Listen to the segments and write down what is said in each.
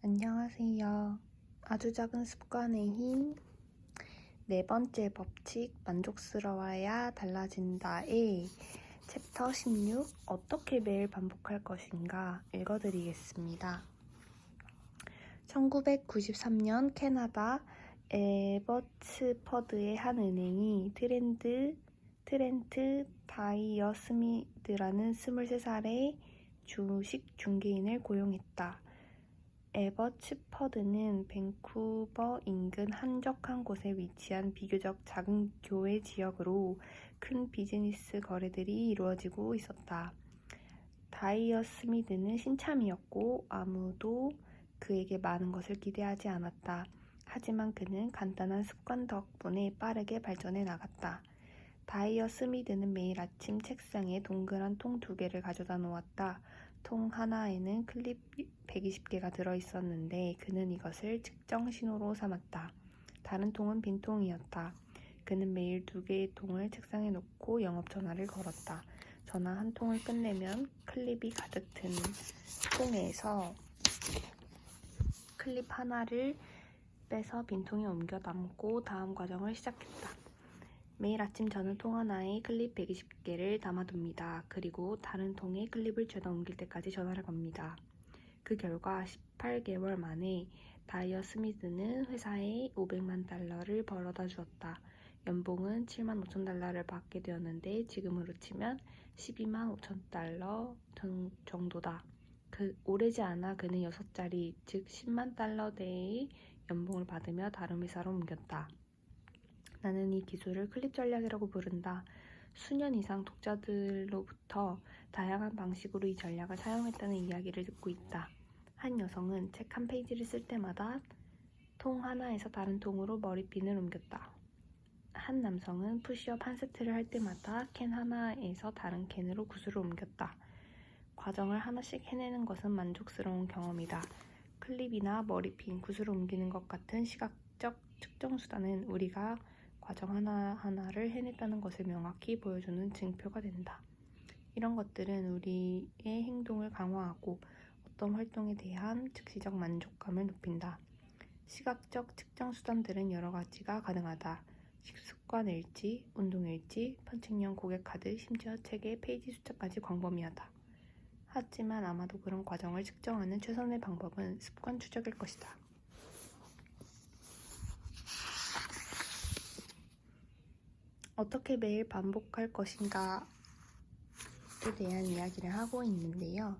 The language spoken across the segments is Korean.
안녕하세요. 아주 작은 습관의 힘, 네 번째 법칙, 만족스러워야 달라진다의 챕터 16, 어떻게 매일 반복할 것인가 읽어드리겠습니다. 1993년 캐나다 에버츠퍼드의 한 은행이 트렌트 다이어 스미드라는 23살의 주식 중개인을 고용했다. 에버츠퍼드는 밴쿠버 인근 한적한 곳에 위치한 비교적 작은 교외 지역으로 큰 비즈니스 거래들이 이루어지고 있었다. 다이어 스미드는 신참이었고 아무도 그에게 많은 것을 기대하지 않았다. 하지만 그는 간단한 습관 덕분에 빠르게 발전해 나갔다. 다이어 스미드는 매일 아침 책상에 동그란 통 2개를 가져다 놓았다. 통 하나에는 클립 120개가 들어있었는데 그는 이것을 측정 신호로 삼았다. 다른 통은 빈 통이었다. 그는 매일 2개의 통을 책상에 놓고 영업 전화를 걸었다. 전화 한 통을 끝내면 클립이 가득 든 통에서 클립 하나를 빼서 빈 통에 옮겨 담고 다음 과정을 시작했다. 매일 아침 저는 통 하나에 클립 120개를 담아둡니다. 그리고 다른 통에 클립을 죄다 옮길 때까지 전화를 겁니다. 그 결과 18개월 만에 다이어 스미드는 회사에 $500만 벌어다 주었다. 연봉은 $75,000를 받게 되었는데 지금으로 치면 $125,000 정도다. 오래지 않아 그는 6자리, 즉 $100,000대의 연봉을 받으며 다른 회사로 옮겼다. 나는 이 기술을 클립 전략이라고 부른다. 수년 이상 독자들로부터 다양한 방식으로 이 전략을 사용했다는 이야기를 듣고 있다. 한 여성은 책 한 페이지를 쓸 때마다 통 하나에서 다른 통으로 머리핀을 옮겼다. 한 남성은 푸시업 한 세트를 할 때마다 캔 하나에서 다른 캔으로 구슬을 옮겼다. 과정을 하나씩 해내는 것은 만족스러운 경험이다. 클립이나 머리핀, 구슬을 옮기는 것 같은 시각적 측정 수단은 우리가 과정 하나하나를 해냈다는 것을 명확히 보여주는 증표가 된다. 이런 것들은 우리의 행동을 강화하고 어떤 활동에 대한 즉시적 만족감을 높인다. 시각적 측정 수단들은 여러 가지가 가능하다. 식습관 일지, 운동 일지, 펀칭용 고객 카드, 심지어 책의 페이지 숫자까지 광범위하다. 하지만 아마도 그런 과정을 측정하는 최선의 방법은 습관 추적일 것이다. 어떻게 매일 반복할 것인가에 대한 이야기를 하고 있는데요.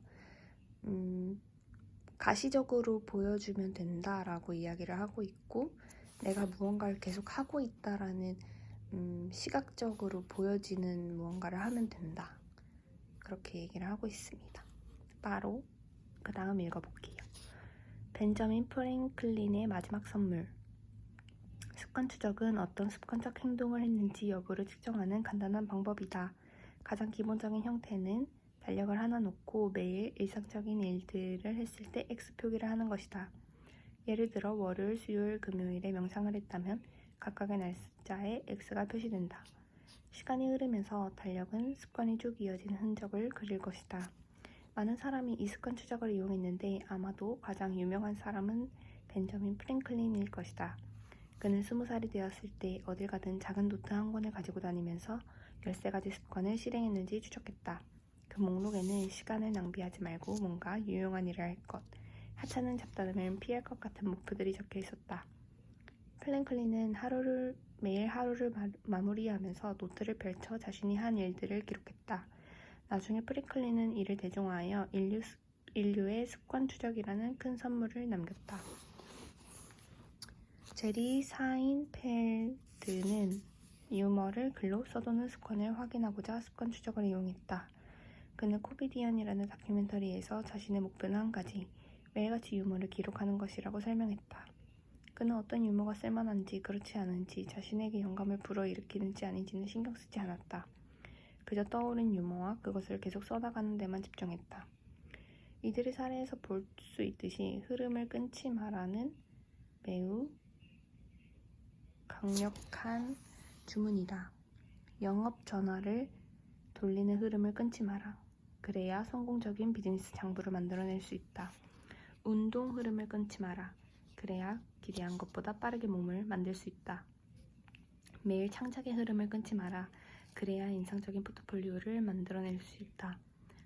가시적으로 보여주면 된다라고 이야기를 하고 있고, 내가 무언가를 계속 하고 있다라는 시각적으로 보여지는 무언가를 하면 된다. 그렇게 얘기를 하고 있습니다. 바로 그 다음 읽어볼게요. 벤저민 프랭클린의 마지막 선물. 습관 추적은 어떤 습관적 행동을 했는지 여부를 측정하는 간단한 방법이다. 가장 기본적인 형태는 달력을 하나 놓고 매일 일상적인 일들을 했을 때 X표기를 하는 것이다. 예를 들어 월요일, 수요일, 금요일에 명상을 했다면 각각의 날짜에 X가 표시된다. 시간이 흐르면서 달력은 습관이 쭉 이어진 흔적을 그릴 것이다. 많은 사람이 이 습관 추적을 이용했는데 아마도 가장 유명한 사람은 벤저민 프랭클린일 것이다. 그는 20살이 되었을 때 어딜 가든 작은 노트 한 권을 가지고 다니면서 13가지 습관을 실행했는지 추적했다. 그 목록에는 시간을 낭비하지 말고 뭔가 유용한 일을 할 것, 하찮은 잡담을 피할 것 같은 목표들이 적혀 있었다. 프랭클린은 매일 하루를 마무리하면서 노트를 펼쳐 자신이 한 일들을 기록했다. 나중에 프랭클린은 이를 대중화하여 인류의 습관 추적이라는 큰 선물을 남겼다. 제리 사인펠드는 유머를 글로 써두는 습관을 확인하고자 습관 추적을 이용했다. 그는 코미디언이라는 다큐멘터리에서 자신의 목표는 한 가지, 매일같이 유머를 기록하는 것이라고 설명했다. 그는 어떤 유머가 쓸만한지 그렇지 않은지 자신에게 영감을 불어일으키는지 아닌지는 신경 쓰지 않았다. 그저 떠오른 유머와 그것을 계속 써나가는 데만 집중했다. 이들의 사례에서 볼 수 있듯이 흐름을 끊지 마라는 매우 강력한 주문이다. 영업 전화를 돌리는 흐름을 끊지 마라. 그래야 성공적인 비즈니스 장부를 만들어낼 수 있다. 운동 흐름을 끊지 마라. 그래야 기대한 것보다 빠르게 몸을 만들 수 있다. 매일 창작의 흐름을 끊지 마라. 그래야 인상적인 포트폴리오를 만들어낼 수 있다.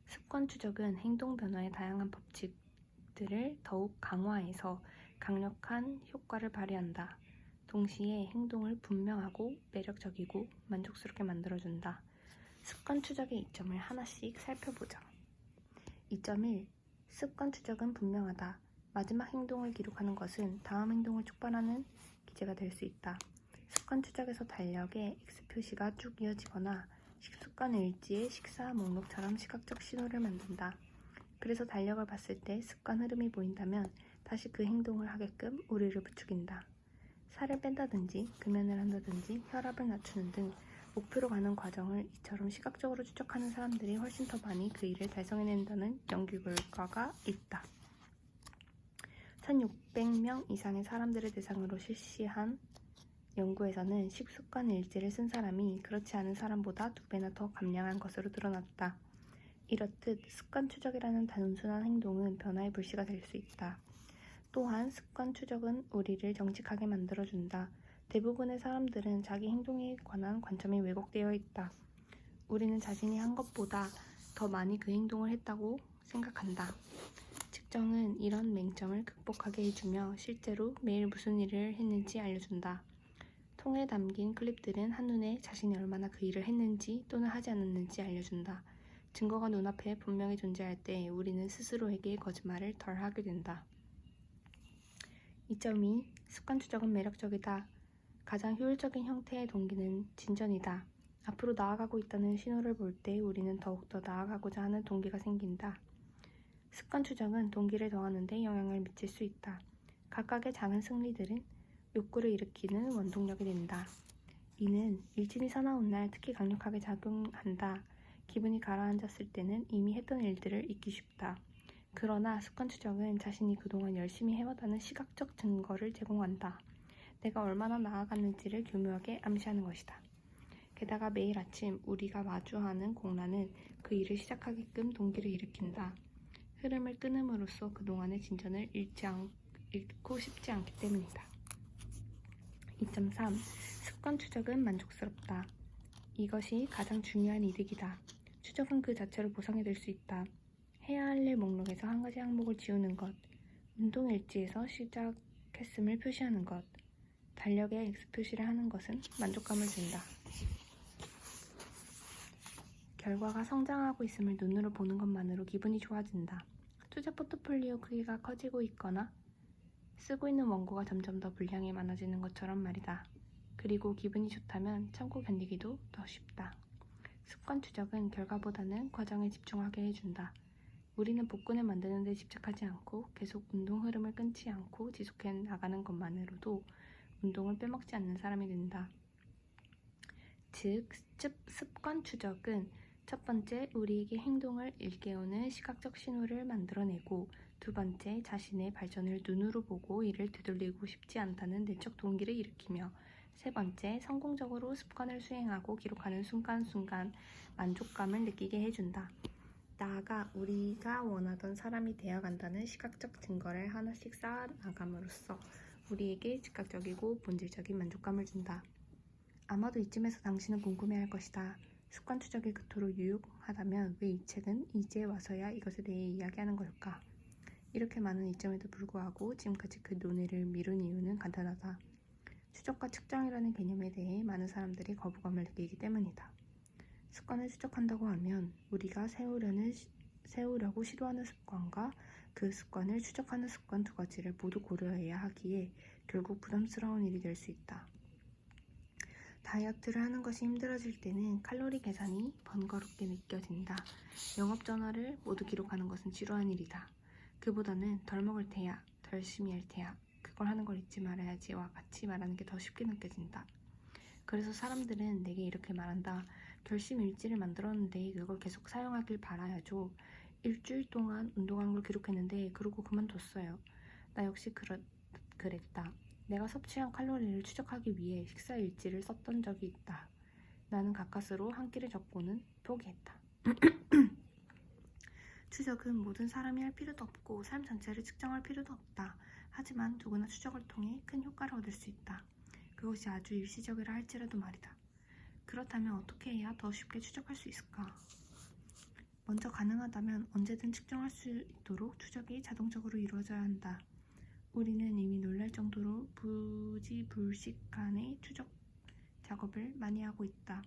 습관 추적은 행동 변화의 다양한 법칙들을 더욱 강화해서 강력한 효과를 발휘한다. 동시에 행동을 분명하고 매력적이고 만족스럽게 만들어준다. 습관 추적의 이점을 하나씩 살펴보자. 2.1. 습관 추적은 분명하다. 마지막 행동을 기록하는 것은 다음 행동을 촉발하는 기제가 될 수 있다. 습관 추적에서 달력에 X표시가 쭉 이어지거나 식습관 일지의 식사 목록처럼 시각적 신호를 만든다. 그래서 달력을 봤을 때 습관 흐름이 보인다면 다시 그 행동을 하게끔 우리를 부추긴다. 살을 뺀다든지 금연을 한다든지 혈압을 낮추는 등 목표로 가는 과정을 이처럼 시각적으로 추적하는 사람들이 훨씬 더 많이 그 일을 달성해낸다는 연구 결과가 있다. 1600명 이상의 사람들을 대상으로 실시한 연구에서는 식습관 일지를 쓴 사람이 그렇지 않은 사람보다 2배나 더 감량한 것으로 드러났다. 이렇듯 습관 추적이라는 단순한 행동은 변화의 불씨가 될 수 있다. 또한 습관 추적은 우리를 정직하게 만들어준다. 대부분의 사람들은 자기 행동에 관한 관점이 왜곡되어 있다. 우리는 자신이 한 것보다 더 많이 그 행동을 했다고 생각한다. 측정은 이런 맹점을 극복하게 해주며 실제로 매일 무슨 일을 했는지 알려준다. 통에 담긴 클립들은 한눈에 자신이 얼마나 그 일을 했는지 또는 하지 않았는지 알려준다. 증거가 눈앞에 분명히 존재할 때 우리는 스스로에게 거짓말을 덜 하게 된다. 2.2. 습관 추적은 매력적이다. 가장 효율적인 형태의 동기는 진전이다. 앞으로 나아가고 있다는 신호를 볼 때 우리는 더욱더 나아가고자 하는 동기가 생긴다. 습관 추적은 동기를 더하는 데 영향을 미칠 수 있다. 각각의 작은 승리들은 욕구를 일으키는 원동력이 된다. 이는 일진이 사나운 날 특히 강력하게 작용한다. 기분이 가라앉았을 때는 이미 했던 일들을 잊기 쉽다. 그러나 습관 추적은 자신이 그동안 열심히 해왔다는 시각적 증거를 제공한다. 내가 얼마나 나아갔는지를 교묘하게 암시하는 것이다. 게다가 매일 아침 우리가 마주하는 공란은 그 일을 시작하게끔 동기를 일으킨다. 흐름을 끊음으로써 그동안의 진전을 잃고 싶지 않기 때문이다. 2.3. 습관 추적은 만족스럽다. 이것이 가장 중요한 이득이다. 추적은 그 자체로 보상이 될 수 있다. 해야 할 일 목록에서 한 가지 항목을 지우는 것, 운동 일지에서 시작했음을 표시하는 것, 달력에 X표시를 하는 것은 만족감을 준다. 결과가 성장하고 있음을 눈으로 보는 것만으로 기분이 좋아진다. 투자 포트폴리오 크기가 커지고 있거나 쓰고 있는 원고가 점점 더 분량이 많아지는 것처럼 말이다. 그리고 기분이 좋다면 참고 견디기도 더 쉽다. 습관 추적은 결과보다는 과정에 집중하게 해준다. 우리는 복근을 만드는 데 집착하지 않고 계속 운동 흐름을 끊지 않고 지속해 나가는 것만으로도 운동을 빼먹지 않는 사람이 된다. 즉, 습관 추적은 첫 번째, 우리에게 행동을 일깨우는 시각적 신호를 만들어내고 두 번째, 자신의 발전을 눈으로 보고 이를 되돌리고 싶지 않다는 내적 동기를 일으키며 세 번째, 성공적으로 습관을 수행하고 기록하는 순간순간 만족감을 느끼게 해준다. 나아가 우리가 원하던 사람이 되어간다는 시각적 증거를 하나씩 쌓아나감으로써 우리에게 즉각적이고 본질적인 만족감을 준다. 아마도 이쯤에서 당신은 궁금해할 것이다. 습관 추적이 그토록 유용하다면 왜 이 책은 이제 와서야 이것에 대해 이야기하는 걸까? 이렇게 많은 이점에도 불구하고 지금까지 그 논의를 미룬 이유는 간단하다. 추적과 측정이라는 개념에 대해 많은 사람들이 거부감을 느끼기 때문이다. 습관을 추적한다고 하면 우리가 세우려고 시도하는 습관과 그 습관을 추적하는 습관 두 가지를 모두 고려해야 하기에 결국 부담스러운 일이 될 수 있다. 다이어트를 하는 것이 힘들어질 때는 칼로리 계산이 번거롭게 느껴진다. 영업 전화를 모두 기록하는 것은 지루한 일이다. 그보다는 덜 먹을 테야, 더 열심히 할 테야, 그걸 하는 걸 잊지 말아야지와 같이 말하는 게 더 쉽게 느껴진다. 그래서 사람들은 내게 이렇게 말한다. 결심 일지를 만들었는데 그걸 계속 사용하길 바라야죠. 일주일 동안 운동한 걸 기록했는데 그러고 그만뒀어요. 나 역시 그랬다. 내가 섭취한 칼로리를 추적하기 위해 식사 일지를 썼던 적이 있다. 나는 가까스로 한 끼를 적고는 포기했다. 추적은 모든 사람이 할 필요도 없고 삶 전체를 측정할 필요도 없다. 하지만 누구나 추적을 통해 큰 효과를 얻을 수 있다. 그것이 아주 일시적이라 할지라도 말이다. 그렇다면 어떻게 해야 더 쉽게 추적할 수 있을까? 먼저 가능하다면 언제든 측정할 수 있도록 추적이 자동적으로 이루어져야 한다. 우리는 이미 놀랄 정도로 부지불식간의 추적 작업을 많이 하고 있다.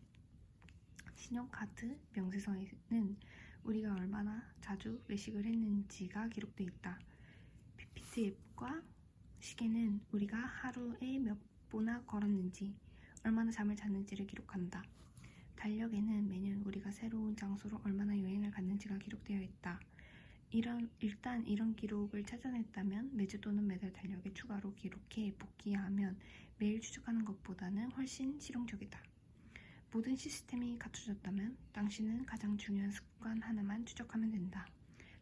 신용카드 명세서에는 우리가 얼마나 자주 외식을 했는지가 기록돼 있다. PPT 앱과 시계는 우리가 하루에 몇 보나 걸었는지, 얼마나 잠을 잤는지를 기록한다. 달력에는 매년 우리가 새로운 장소로 얼마나 여행을 갔는지가 기록되어 있다. 일단 이런 기록을 찾아냈다면 매주 또는 매달 달력에 추가로 기록해 복기하면 매일 추적하는 것보다는 훨씬 실용적이다. 모든 시스템이 갖춰졌다면 당신은 가장 중요한 습관 하나만 추적하면 된다.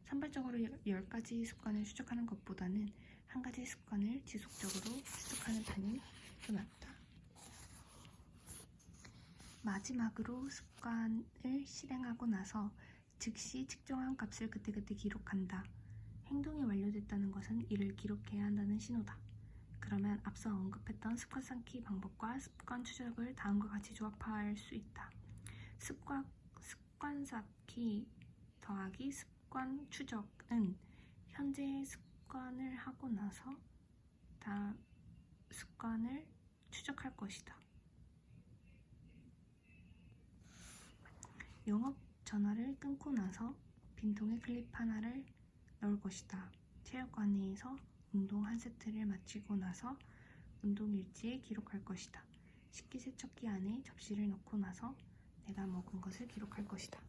산발적으로 10가지 습관을 추적하는 것보다는 한 가지 습관을 지속적으로 추적하는 편이 더 낫다. 마지막으로 습관을 실행하고 나서 즉시 측정한 값을 그때그때 기록한다. 행동이 완료됐다는 것은 이를 기록해야 한다는 신호다. 그러면 앞서 언급했던 습관 쌓기 방법과 습관 추적을 다음과 같이 조합할 수 있다. 습관 쌓기 더하기 습관 추적은 현재 습관을 하고 나서 다음 습관을 추적할 것이다. 영업 전화를 끊고 나서 빈통에 클립 하나를 넣을 것이다. 체육관에서 운동 한 세트를 마치고 나서 운동 일지에 기록할 것이다. 식기세척기 안에 접시를 넣고 나서 내가 먹은 것을 기록할 것이다.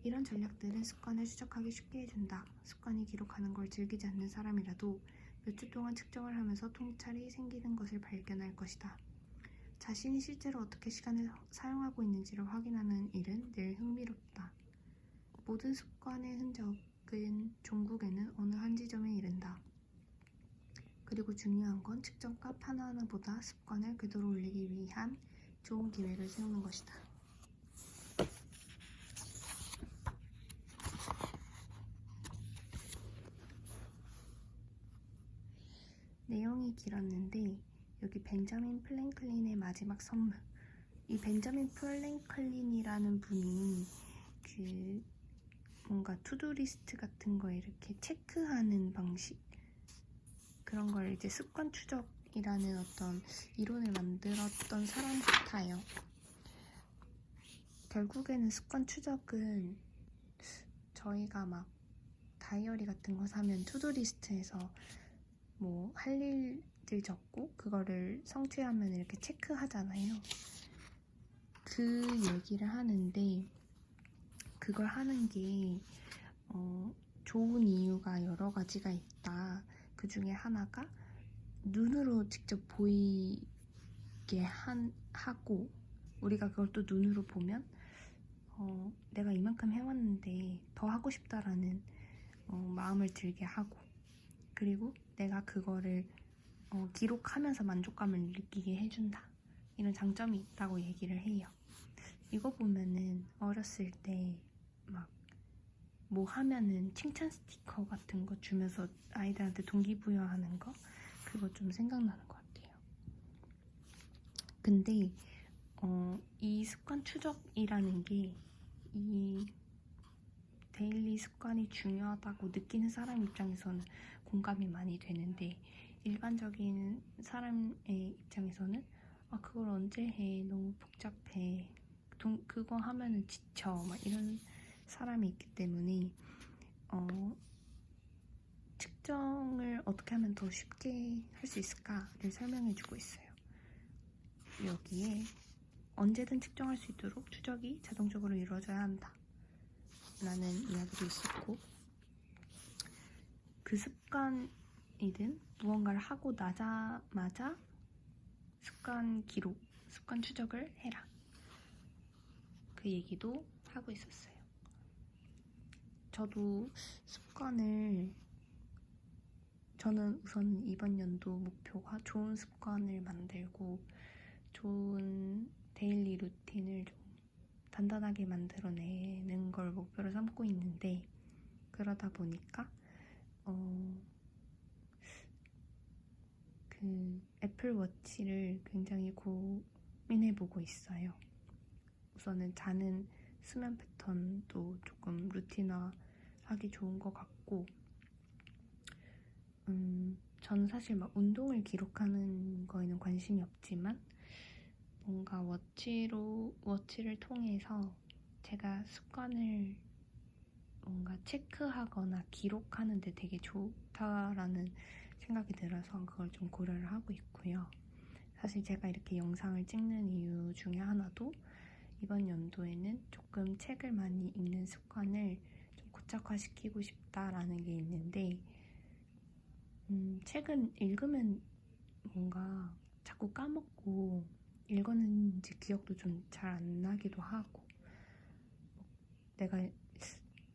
이런 전략들은 습관을 추적하기 쉽게 해준다. 습관이 기록하는 걸 즐기지 않는 사람이라도 몇 주 동안 측정을 하면서 통찰이 생기는 것을 발견할 것이다. 자신이 실제로 어떻게 시간을 사용하고 있는지를 확인하는 일은 늘 흥미롭다. 모든 습관의 흔적은 종국에는 어느 한 지점에 이른다. 그리고 중요한 건 측정값 하나하나보다 습관을 궤도로 올리기 위한 좋은 기획을 세우는 것이다. 내용이 길었는데 여기 벤자민 프랭클린의 마지막 선물. 이 벤자민 프랭클린이라는 분이 뭔가 투두리스트 같은 거 이렇게 체크하는 방식, 그런 걸 이제 습관 추적이라는 어떤 이론을 만들었던 사람 같아요. 결국에는 습관 추적은 저희가 막 다이어리 같은 거 사면 투두리스트에서 뭐 할 일들 적고 그거를 성취하면 이렇게 체크하잖아요. 그 얘기를 하는데 그걸 하는 게 좋은 이유가 여러 가지가 있다. 그 중에 하나가 눈으로 직접 보이게 하고 우리가 그걸 또 눈으로 보면 내가 이만큼 해왔는데 더 하고 싶다라는 마음을 들게 하고, 그리고 내가 그거를 기록하면서 만족감을 느끼게 해준다. 이런 장점이 있다고 얘기를 해요. 이거 보면은 어렸을 때 막 뭐 하면은 칭찬 스티커 같은 거 주면서 아이들한테 동기부여하는 거, 그거 좀 생각나는 것 같아요. 근데 이 습관 추적이라는 게 이 데일리 습관이 중요하다고 느끼는 사람 입장에서는 공감이 많이 되는데, 일반적인 사람의 입장에서는 그걸 언제 해, 너무 복잡해, 그거 하면은 지쳐, 막 이런 사람이 있기 때문에 측정을 어떻게 하면 더 쉽게 할 수 있을까를 설명해주고 있어요. 여기에 언제든 측정할 수 있도록 추적이 자동적으로 이루어져야 한다 라는 이야기도 있었고, 그 습관이든 무언가를 하고 나자마자 습관 기록, 습관 추적을 해라, 그 얘기도 하고 있었어요. 저도 저는 우선 이번 연도 목표가 좋은 습관을 만들고 좋은 데일리 루틴을 좀 단단하게 만들어내는 걸 목표로 삼고 있는데, 그러다 보니까 그 애플워치를 굉장히 고민해보고 있어요. 우선은 자는 수면 패턴도 조금 루틴화하기 좋은 것 같고, 저는 사실 막 운동을 기록하는 거에는 관심이 없지만 뭔가 워치를 통해서 제가 습관을 뭔가 체크하거나 기록하는 데 되게 좋다라는 생각이 들어서 그걸 좀 고려를 하고 있고요. 사실 제가 이렇게 영상을 찍는 이유 중에 하나도 이번 연도에는 조금 책을 많이 읽는 습관을 좀 고착화시키고 싶다라는 게 있는데, 책은 읽으면 뭔가 자꾸 까먹고 읽었는지 기억도 좀 잘 안 나기도 하고, 내가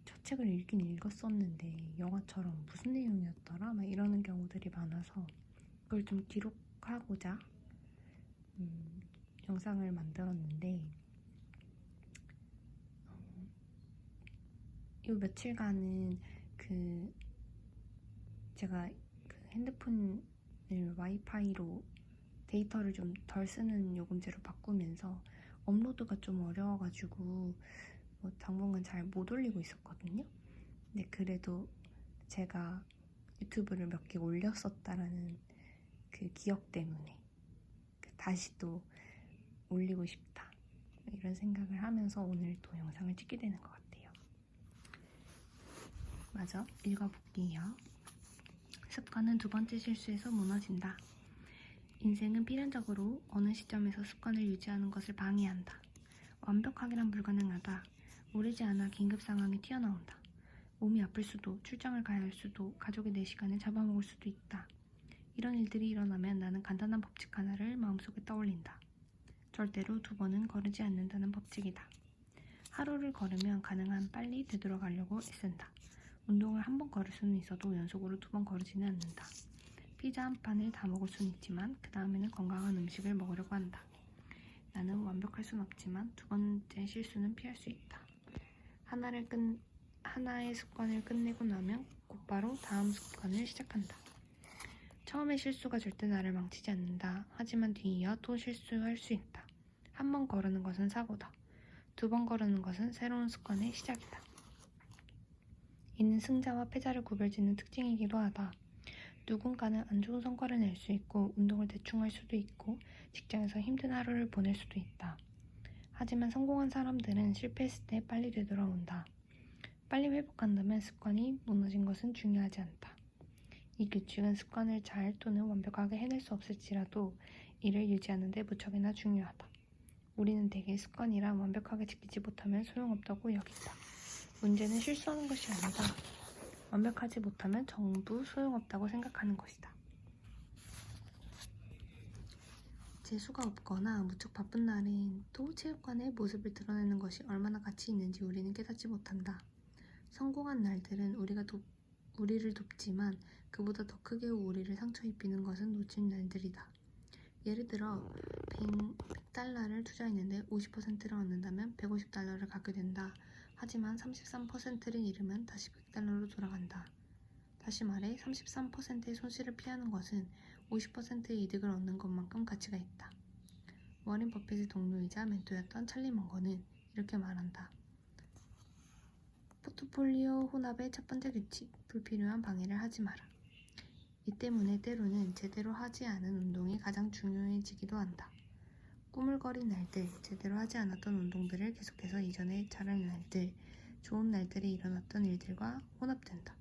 저 책을 읽긴 읽었었는데 영화처럼 무슨 내용이었더라? 막 이러는 경우들이 많아서 그걸 좀 기록하고자 영상을 만들었는데, 이 며칠간은 제가 그 핸드폰을 와이파이로 데이터를 좀 덜 쓰는 요금제로 바꾸면서 업로드가 좀 어려워가지고 당분간 잘 못 올리고 있었거든요. 근데 그래도 제가 유튜브를 몇 개 올렸었다라는 그 기억 때문에 다시 또 올리고 싶다, 이런 생각을 하면서 오늘 또 영상을 찍게 되는 것 같아요. 맞아, 읽어볼게요. 습관은 두 번째 실수에서 무너진다. 인생은 필연적으로 어느 시점에서 습관을 유지하는 것을 방해한다. 완벽하게란 불가능하다. 오래지 않아 긴급 상황이 튀어나온다. 몸이 아플 수도, 출장을 가야 할 수도, 가족의 내 시간을 잡아먹을 수도 있다. 이런 일들이 일어나면 나는 간단한 법칙 하나를 마음속에 떠올린다. 절대로 2번은 거르지 않는다는 법칙이다. 하루를 걸으면 가능한 빨리 되돌아가려고 애쓴다. 운동을 1번 걸을 수는 있어도 연속으로 2번 거르지는 않는다. 피자 한 판을 다 먹을 수는 있지만 그 다음에는 건강한 음식을 먹으려고 한다. 나는 완벽할 순 없지만 2번째 실수는 피할 수 있다. 하나의 습관을 끝내고 나면 곧바로 다음 습관을 시작한다. 처음의 실수가 절대 나를 망치지 않는다. 하지만 뒤이어 또 실수할 수 있다. 1번 거르는 것은 사고다. 2번 거르는 것은 새로운 습관의 시작이다. 이는 승자와 패자를 구별짓는 특징이기도 하다. 누군가는 안 좋은 성과를 낼 수 있고 운동을 대충 할 수도 있고 직장에서 힘든 하루를 보낼 수도 있다. 하지만 성공한 사람들은 실패했을 때 빨리 되돌아온다. 빨리 회복한다면 습관이 무너진 것은 중요하지 않다. 이 규칙은 습관을 잘 또는 완벽하게 해낼 수 없을지라도 이를 유지하는 데 무척이나 중요하다. 우리는 대개 습관이란 완벽하게 지키지 못하면 소용없다고 여긴다. 문제는 실수하는 것이 아니다. 완벽하지 못하면 전부 소용없다고 생각하는 것이다. 재수가 없거나 무척 바쁜 날엔 또 체육관의 모습을 드러내는 것이 얼마나 가치 있는지 우리는 깨닫지 못한다. 성공한 날들은 우리를 돕지만 그보다 더 크게 우리를 상처 입히는 것은 놓친 날들이다. 예를 들어 100달러를 투자했는데 50%를 얻는다면 150달러를 갖게 된다. 하지만 33%를 잃으면 다시 100달러로 돌아간다. 다시 말해 33%의 손실을 피하는 것은 50%의 이득을 얻는 것만큼 가치가 있다. 워렌 버핏의 동료이자 멘토였던 찰리 먼거는 이렇게 말한다. 포트폴리오 혼합의 첫 번째 규칙, 불필요한 방해를 하지 마라. 이 때문에 때로는 제대로 하지 않은 운동이 가장 중요해지기도 한다. 꾸물거린 날들, 제대로 하지 않았던 운동들을 계속해서 이전에 잘하는 날들, 좋은 날들이 일어났던 일들과 혼합된다.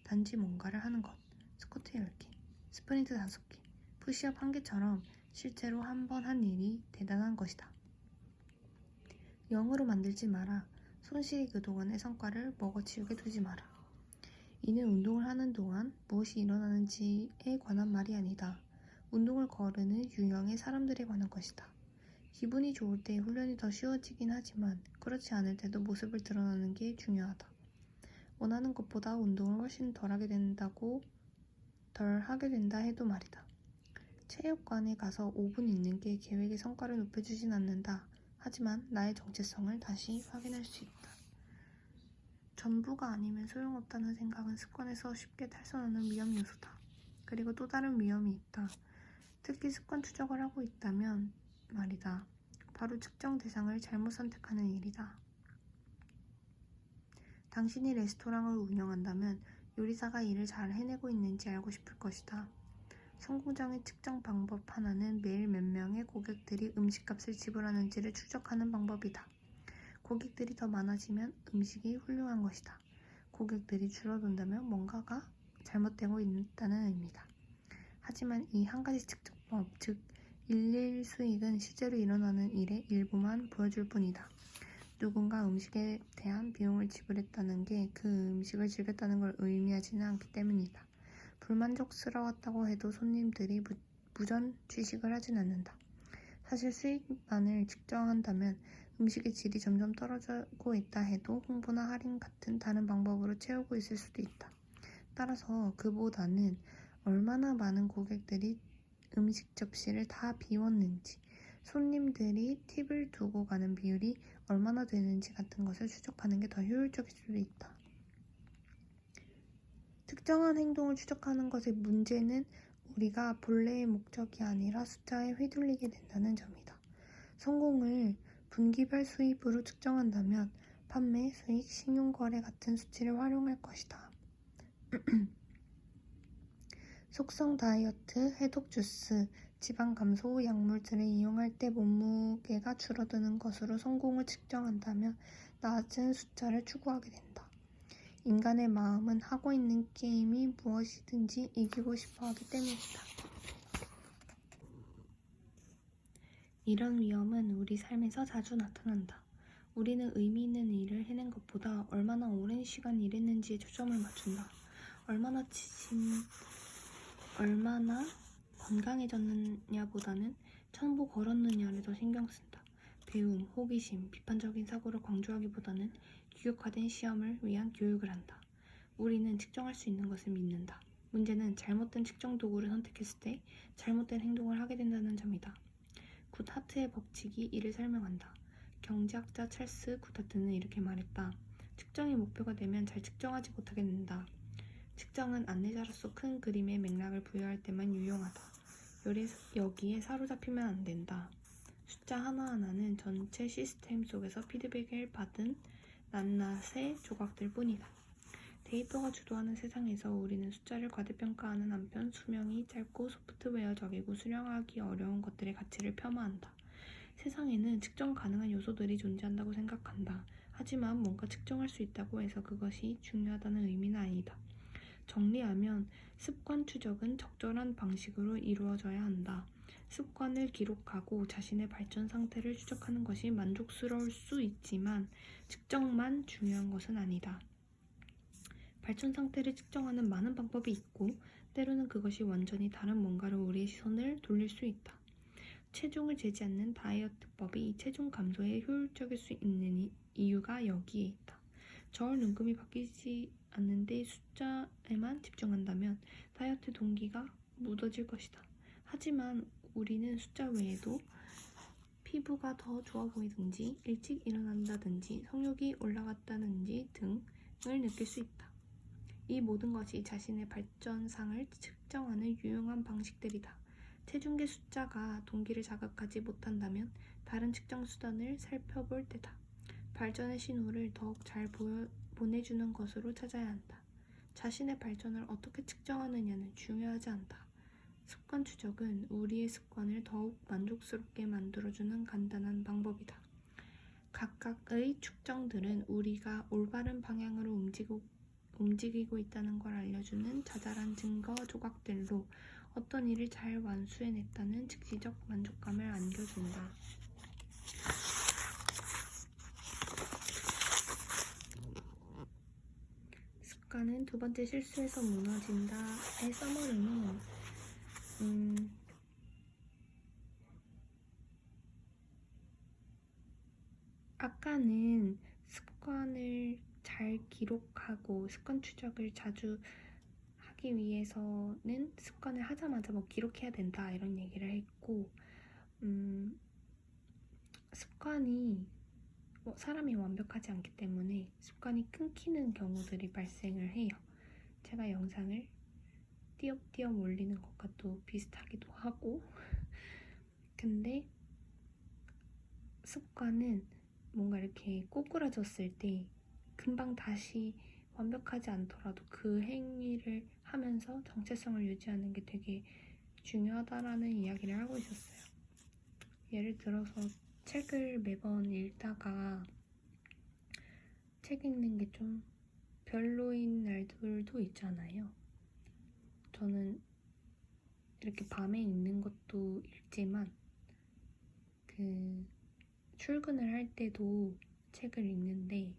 단지 뭔가를 하는 것, 스쿼트 10개, 스프린트 5개, 푸시업 1개처럼 실제로 한 번 한 일이 대단한 것이다. 0으로 만들지 마라. 손실이 그동안의 성과를 먹어치우게 두지 마라. 이는 운동을 하는 동안 무엇이 일어나는지에 관한 말이 아니다. 운동을 거르는 유형의 사람들에 관한 것이다. 기분이 좋을 때 훈련이 더 쉬워지긴 하지만 그렇지 않을 때도 모습을 드러내는 게 중요하다. 원하는 것보다 운동을 훨씬 덜 하게 된다 해도 말이다. 체육관에 가서 5분 있는 게 계획의 성과를 높여주진 않는다. 하지만 나의 정체성을 다시 확인할 수 있다. 전부가 아니면 소용없다는 생각은 습관에서 쉽게 탈선하는 위험 요소다. 그리고 또 다른 위험이 있다. 특히 습관 추적을 하고 있다면 말이다. 바로 측정 대상을 잘못 선택하는 일이다. 당신이 레스토랑을 운영한다면 요리사가 일을 잘 해내고 있는지 알고 싶을 것이다. 성공적인 측정 방법 하나는 매일 몇 명의 고객들이 음식값을 지불하는지를 추적하는 방법이다. 고객들이 더 많아지면 음식이 훌륭한 것이다. 고객들이 줄어든다면 뭔가가 잘못되고 있다는 의미다. 하지만 이 한 가지 측정법, 즉 일일 수익은 실제로 일어나는 일의 일부만 보여줄 뿐이다. 누군가 음식에 대한 비용을 지불했다는 게 그 음식을 즐겼다는 걸 의미하지는 않기 때문이다. 불만족스러웠다고 해도 손님들이 무전 취식을 하진 않는다. 사실 수익만을 측정한다면 음식의 질이 점점 떨어지고 있다 해도 홍보나 할인 같은 다른 방법으로 채우고 있을 수도 있다. 따라서 그보다는 얼마나 많은 고객들이 음식 접시를 다 비웠는지, 손님들이 팁을 두고 가는 비율이 얼마나 되는지 같은 것을 추적하는 게 더 효율적일 수도 있다. 특정한 행동을 추적하는 것의 문제는 우리가 본래의 목적이 아니라 숫자에 휘둘리게 된다는 점이다. 성공을 분기별 수입으로 측정한다면 판매, 수익, 신용거래 같은 수치를 활용할 것이다. 속성 다이어트, 해독 주스, 지방 감소 약물들을 이용할 때 몸무게가 줄어드는 것으로 성공을 측정한다면 낮은 숫자를 추구하게 된다. 인간의 마음은 하고 있는 게임이 무엇이든지 이기고 싶어 하기 때문이다. 이런 위험은 우리 삶에서 자주 나타난다. 우리는 의미 있는 일을 해낸 것보다 얼마나 오랜 시간 일했는지에 초점을 맞춘다. 얼마나 건강해졌느냐보다는 천보 걸었느냐를 더 신경 쓴다. 배움, 호기심, 비판적인 사고를 강조하기보다는 규격화된 시험을 위한 교육을 한다. 우리는 측정할 수 있는 것을 믿는다. 문제는 잘못된 측정 도구를 선택했을 때 잘못된 행동을 하게 된다는 점이다. 굿하트의 법칙이 이를 설명한다. 경제학자 찰스 굿하트는 이렇게 말했다. 측정이 목표가 되면 잘 측정하지 못하게 된다. 측정은 안내자로서 큰 그림의 맥락을 부여할 때만 유용하다. 여기에 사로잡히면 안 된다. 숫자 하나하나는 전체 시스템 속에서 피드백을 받은 낱낱의 조각들 뿐이다. 데이터가 주도하는 세상에서 우리는 숫자를 과대평가하는 한편 수명이 짧고 소프트웨어적이고 수령하기 어려운 것들의 가치를 폄하한다. 세상에는 측정 가능한 요소들이 존재한다고 생각한다. 하지만 뭔가 측정할 수 있다고 해서 그것이 중요하다는 의미는 아니다. 정리하면 습관 추적은 적절한 방식으로 이루어져야 한다. 습관을 기록하고 자신의 발전 상태를 추적하는 것이 만족스러울 수 있지만 측정만 중요한 것은 아니다. 발전 상태를 측정하는 많은 방법이 있고 때로는 그것이 완전히 다른 뭔가로 우리의 시선을 돌릴 수 있다. 체중을 재지 않는 다이어트법이 체중 감소에 효율적일 수 있는 이유가 여기에 있다. 저울 눈금이 바뀌지 않는데 숫자에만 집중한다면 다이어트 동기가 묻어질 것이다. 하지만 우리는 숫자 외에도 피부가 더 좋아 보이든지 일찍 일어난다든지 성욕이 올라갔다든지 등을 느낄 수 있다. 이 모든 것이 자신의 발전상을 측정하는 유용한 방식들이다. 체중계 숫자가 동기를 자극하지 못한다면 다른 측정 수단을 살펴볼 때다. 발전의 신호를 더욱 잘 보내주는 것으로 찾아야 한다. 자신의 발전을 어떻게 측정하느냐는 중요하지 않다. 습관 추적은 우리의 습관을 더욱 만족스럽게 만들어주는 간단한 방법이다. 각각의 측정들은 우리가 올바른 방향으로 움직이고 있다는 걸 알려주는 자잘한 증거 조각들로 어떤 일을 잘 완수해냈다는 즉시적 만족감을 안겨준다. 습관은 두 번째 실수에서 무너진다의 서머리는 아까는 습관을 잘 기록하고 습관 추적을 자주 하기 위해서는 습관을 하자마자 기록해야 된다 이런 얘기를 했고 습관이 사람이 완벽하지 않기 때문에 습관이 끊기는 경우들이 발생을 해요. 제가 영상을 띄엄띄엄 올리는 것과 또 비슷하기도 하고 근데 습관은 뭔가 이렇게 꼬꾸라졌을 때 금방 다시 완벽하지 않더라도 그 행위를 하면서 정체성을 유지하는 게 되게 중요하다라는 이야기를 하고 있었어요. 예를 들어서 책을 매번 읽다가 책 읽는 게 좀 별로인 날들도 있잖아요. 저는 이렇게 밤에 읽는 것도 읽지만 출근을 할 때도 책을 읽는데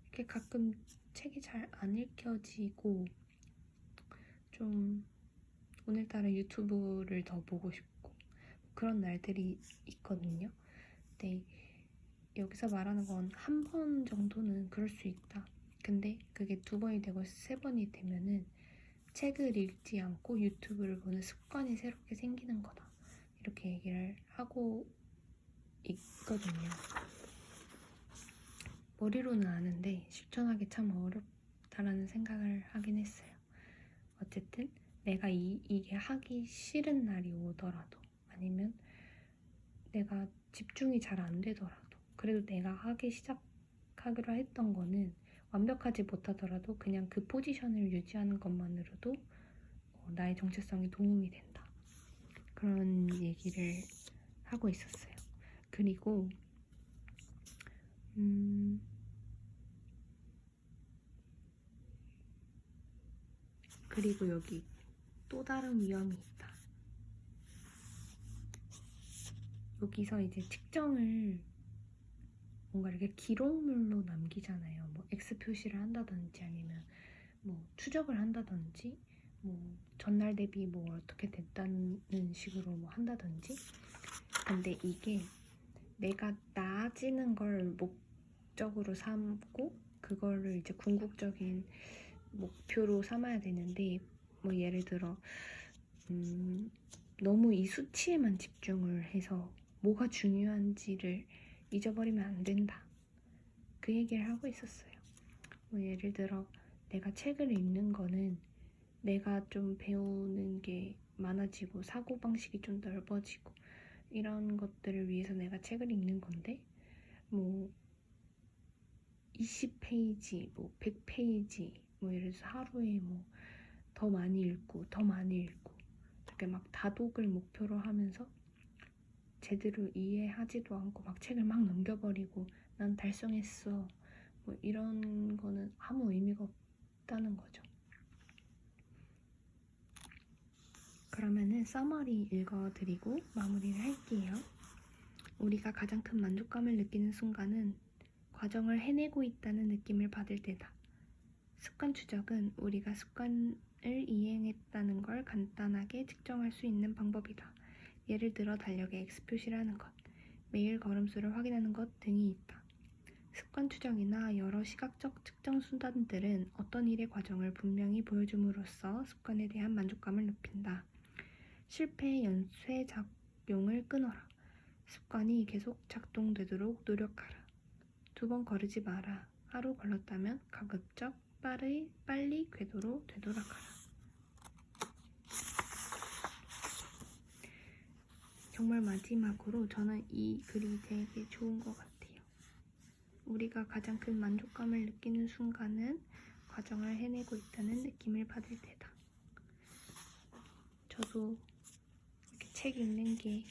이렇게 가끔 책이 잘 안 읽혀지고 좀 오늘따라 유튜브를 더 보고 싶고 그런 날들이 있거든요. 근데 여기서 말하는 건 한 번 정도는 그럴 수 있다. 근데 그게 2번이 되고 3번이 되면은 책을 읽지 않고 유튜브를 보는 습관이 새롭게 생기는 거다. 이렇게 얘기를 하고 있거든요. 머리로는 아는데 실천하기 참 어렵다라는 생각을 하긴 했어요. 어쨌든 내가 이게 하기 싫은 날이 오더라도 아니면 내가 집중이 잘 안 되더라도 그래도 내가 하기 시작하기로 했던 거는 완벽하지 못하더라도 그냥 그 포지션을 유지하는 것만으로도 나의 정체성에 도움이 된다. 그런 얘기를 하고 있었어요. 그리고 여기 또 다른 위험이 있다. 여기서 이제 측정을 뭔가 이렇게 기록물로 남기잖아요. 뭐 X 표시를 한다든지 아니면 뭐 추적을 한다든지 뭐 전날 대비 뭐 어떻게 됐다는 식으로 뭐 한다든지. 근데 이게 내가 나아지는 걸 목적으로 삼고 그거를 이제 궁극적인 목표로 삼아야 되는데 뭐 예를 들어 너무 이 수치에만 집중을 해서 뭐가 중요한지를 잊어버리면 안 된다. 그 얘기를 하고 있었어요. 뭐 예를 들어 내가 책을 읽는 거는 내가 좀 배우는 게 많아지고 사고방식이 좀 넓어지고 이런 것들을 위해서 내가 책을 읽는 건데 뭐 20페이지, 뭐 100페이지 뭐 예를 들어서 하루에 뭐 더 많이 읽고 이렇게 막 다독을 목표로 하면서 제대로 이해하지도 않고 막 책을 막 넘겨버리고 난 달성했어 뭐 이런 거는 아무 의미가 없다는 거죠. 그러면은 서머리 읽어드리고 마무리를 할게요. 우리가 가장 큰 만족감을 느끼는 순간은 과정을 해내고 있다는 느낌을 받을 때다. 습관 추적은 우리가 습관을 이행했다는 걸 간단하게 측정할 수 있는 방법이다. 예를 들어 달력에 X 표시를 하는 것, 매일 걸음수를 확인하는 것 등이 있다. 습관 추적이나 여러 시각적 측정 수단들은 어떤 일의 과정을 분명히 보여줌으로써 습관에 대한 만족감을 높인다. 실패의 연쇄 작용을 끊어라. 습관이 계속 작동되도록 노력하라. 2번 거르지 마라. 하루 걸렀다면 가급적 빨리 궤도로 되돌아가라. 정말 마지막으로 저는 이 글이 되게 좋은 것 같아요. 우리가 가장 큰 만족감을 느끼는 순간은 과정을 해내고 있다는 느낌을 받을 때다. 저도 이렇게 책 읽는 게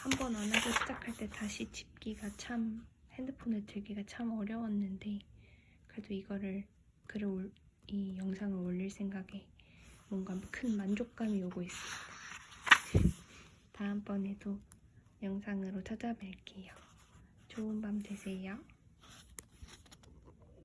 한 번 안 하고 시작할 때 다시 집기가 참 핸드폰을 들기가 참 어려웠는데 그래도 이 영상을 올릴 생각에 뭔가 큰 만족감이 오고 있습니다. 다음번에도 영상으로 찾아뵐게요. 좋은 밤 되세요.